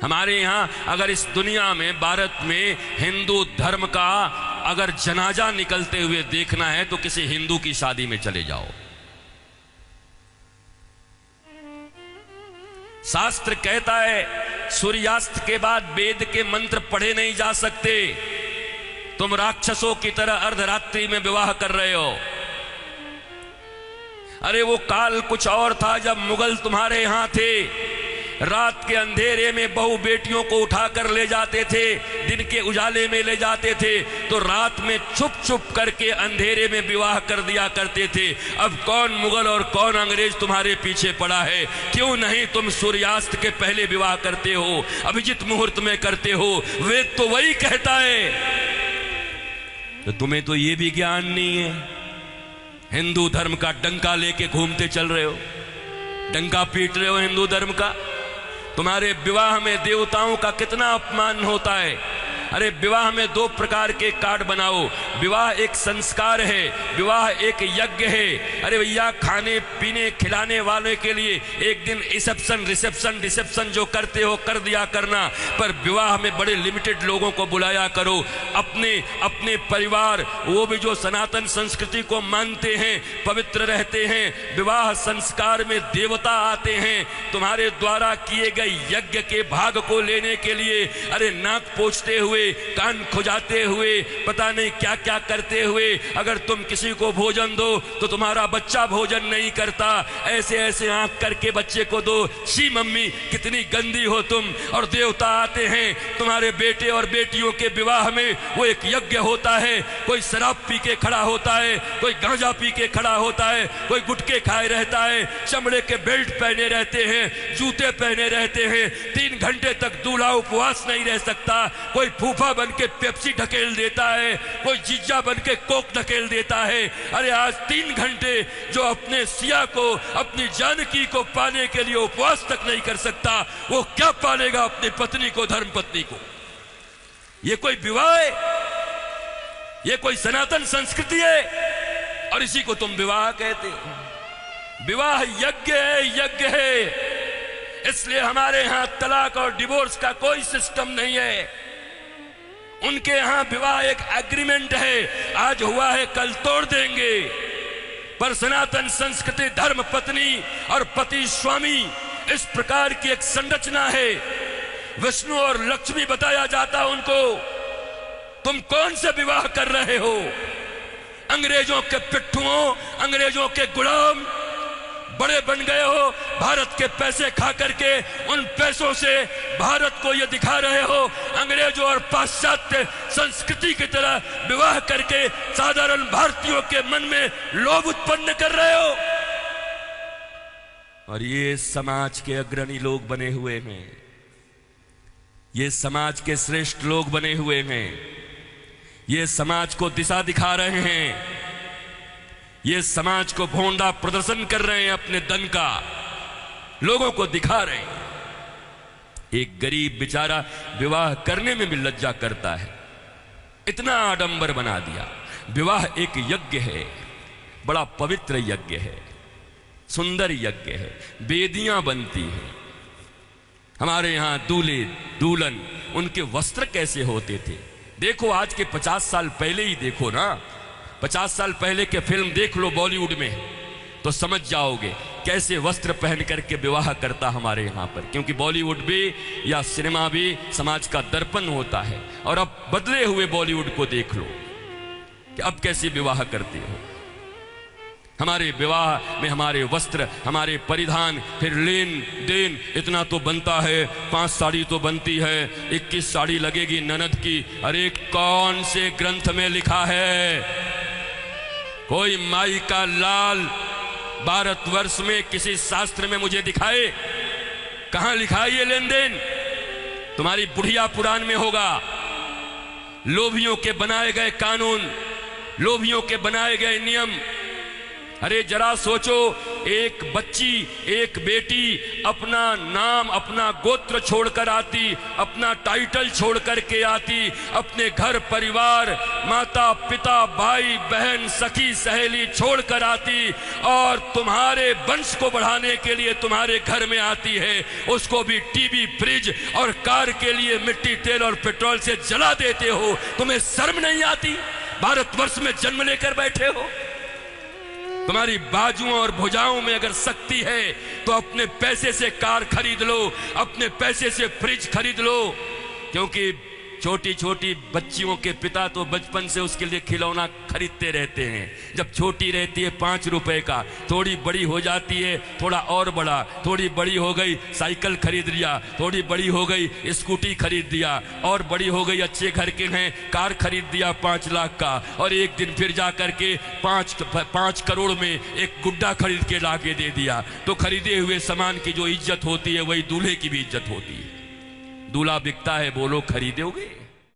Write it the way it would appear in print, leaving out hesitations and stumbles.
हमारे यहाँ अगर इस दुनिया में, भारत में हिंदू धर्म का अगर जनाजा निकलते हुए देखना है तो किसी हिंदू की शादी में चले जाओ। शास्त्र कहता है सूर्यास्त के बाद वेद के मंत्र पढ़े नहीं जा सकते। तुम राक्षसों की तरह अर्धरात्रि में विवाह कर रहे हो। अरे वो काल कुछ और था जब मुगल तुम्हारे यहां थे। रात के अंधेरे में बहू बेटियों को उठाकर ले जाते थे, दिन के उजाले में ले जाते थे, तो रात में छुप छुप करके अंधेरे में विवाह कर दिया करते थे। अब कौन मुगल और कौन अंग्रेज तुम्हारे पीछे पड़ा है? क्यों नहीं तुम सूर्यास्त के पहले विवाह करते हो, अभिजित मुहूर्त में करते हो? वेद तो वही कहता है। तो तुम्हें तो ये भी ज्ञान नहीं है। हिंदू धर्म का डंका लेके घूमते चल रहे हो, डंका पीट रहे हो हिंदू धर्म का। तुम्हारे विवाह में देवताओं का कितना अपमान होता है। अरे विवाह में दो प्रकार के कार्ड बनाओ। विवाह एक संस्कार है, विवाह एक यज्ञ है। अरे भैया, खाने पीने खिलाने वाले के लिए एक दिन रिसेप्शन जो करते हो कर दिया करना, पर विवाह में बड़े लिमिटेड लोगों को बुलाया करो। अपने परिवार, वो भी जो सनातन संस्कृति को मानते हैं, पवित्र रहते हैं। विवाह संस्कार में देवता आते हैं तुम्हारे द्वारा किए गए यज्ञ के भाग को लेने के लिए। अरे नाक पोंछते हुए, कान खुजाते हुए, पता नहीं क्या क्या करते हुए अगर तुम किसी को भोजन दो तो तुम्हारा बच्चा भोजन नहीं करता। ऐसे ऐसे आंख करके बच्चे को दो। शी मम्मी, कितनी गंदी हो तुम। और देवता आते हैं तुम्हारे बेटे और बेटियों के विवाह में। वो एक यज्ञ होता है। कोई शराब पी के खड़ा होता है, कोई गांजा पी के खड़ा होता है, कोई गुटखे खाए रहता है, चमड़े के बेल्ट पहने रहते हैं, जूते पहने रहते हैं। 3 घंटे तक दूल्हा उपवास नहीं रह सकता। कोई फूफा बन के पेप्सी ढकेल देता है, कोई जीजा बन के कोक ढकेल देता है। अरे आज 3 घंटे जो अपने सिया को, अपनी जानकी को पाने के लिए उपवास तक नहीं कर सकता, वो क्या पालेगा अपनी पत्नी को, धर्म पत्नी को? ये कोई विवाह है? ये कोई सनातन संस्कृति है? और इसी को तुम विवाह कहते हो। विवाह यज्ञ है, यज्ञ है। इसलिए हमारे यहां तलाक और डिवोर्स का कोई सिस्टम नहीं है। उनके यहां विवाह एक एग्रीमेंट है, आज हुआ है कल तोड़ देंगे। पर सनातन संस्कृति धर्म पत्नी और पति स्वामी, इस प्रकार की एक संरचना है। विष्णु और लक्ष्मी बताया जाता उनको। तुम कौन से विवाह कर रहे हो? अंग्रेजों के पिट्ठुओं, अंग्रेजों के गुलाम बड़े बन गए हो। भारत के पैसे खा करके उन पैसों से भारत को ये दिखा रहे हो अंग्रेजों और पाश्चात्य संस्कृति की तरह विवाह करके साधारण भारतीयों के मन में लोभ उत्पन्न कर रहे हो। और ये समाज के अग्रणी लोग बने हुए हैं, ये समाज के श्रेष्ठ लोग बने हुए हैं, ये समाज को दिशा दिखा रहे हैं, ये समाज को भोंडा प्रदर्शन कर रहे हैं, अपने दन का लोगों को दिखा रहे हैं। एक गरीब बेचारा विवाह करने में भी लज्जा करता है, इतना आडंबर बना दिया। विवाह एक यज्ञ है, बड़ा पवित्र यज्ञ है, सुंदर यज्ञ है, वेदियां बनती हैं। हमारे यहां दूल्हे दुल्हन, उनके वस्त्र कैसे होते थे? देखो आज के 50 साल पहले ही देखो ना, 50 साल पहले के फिल्म देख लो बॉलीवुड में, तो समझ जाओगे कैसे वस्त्र पहन करके विवाह करता हमारे यहाँ पर। क्योंकि बॉलीवुड भी या सिनेमा भी समाज का दर्पण होता है। और अब बदले हुए बॉलीवुड को देख लो कि अब कैसे विवाह करते हो। हमारे विवाह में हमारे वस्त्र, हमारे परिधान, फिर लेन देन इतना तो बनता है। 5 साड़ी तो बनती है, 21 साड़ी लगेगी ननद की। अरे कौन से ग्रंथ में लिखा है? कोई माई का लाल भारतवर्ष में किसी शास्त्र में मुझे दिखाए? कहां लिखा है ये लेन देन? तुम्हारी बुढ़िया पुराण में होगा। लोभियों के बनाए गए कानून, लोभियों के बनाए गए नियम, अरे जरा सोचो, एक बच्ची, एक बेटी अपना नाम, अपना गोत्र छोड़कर आती, अपना टाइटल छोड़ करके आती, अपने घर परिवार, माता पिता भाई बहन सखी सहेली छोड़कर आती और तुम्हारे वंश को बढ़ाने के लिए तुम्हारे घर में आती है। उसको भी टीवी, फ्रिज और कार के लिए मिट्टी, तेल और पेट्रोल से जला देते हो। तुम्हें शर्म नहीं आती? भारतवर्ष में जन्म लेकर बैठे हो। तुम्हारी बाजुओं और भुजाओं में अगर शक्ति है तो अपने पैसे से कार खरीद लो, अपने पैसे से फ्रिज खरीद लो, क्योंकि छोटी छोटी बच्चियों के पिता तो बचपन से उसके लिए खिलौना खरीदते रहते हैं। जब छोटी रहती है 5 रुपए का, थोड़ी बड़ी हो जाती है थोड़ा और बड़ा, थोड़ी बड़ी हो गई साइकिल खरीद लिया, थोड़ी बड़ी हो गई स्कूटी खरीद दिया, और बड़ी हो गई अच्छे घर के हैं कार खरीद दिया 5 लाख का, और एक दिन फिर जा करके 5 करोड़ में एक गुड्डा खरीद के ला के दे दिया। तो खरीदे हुए सामान की जो इज्जत होती है वही दूल्हे की भी इज्जत होती है। दूल्हा बिकता है, बोलो खरीदोगे?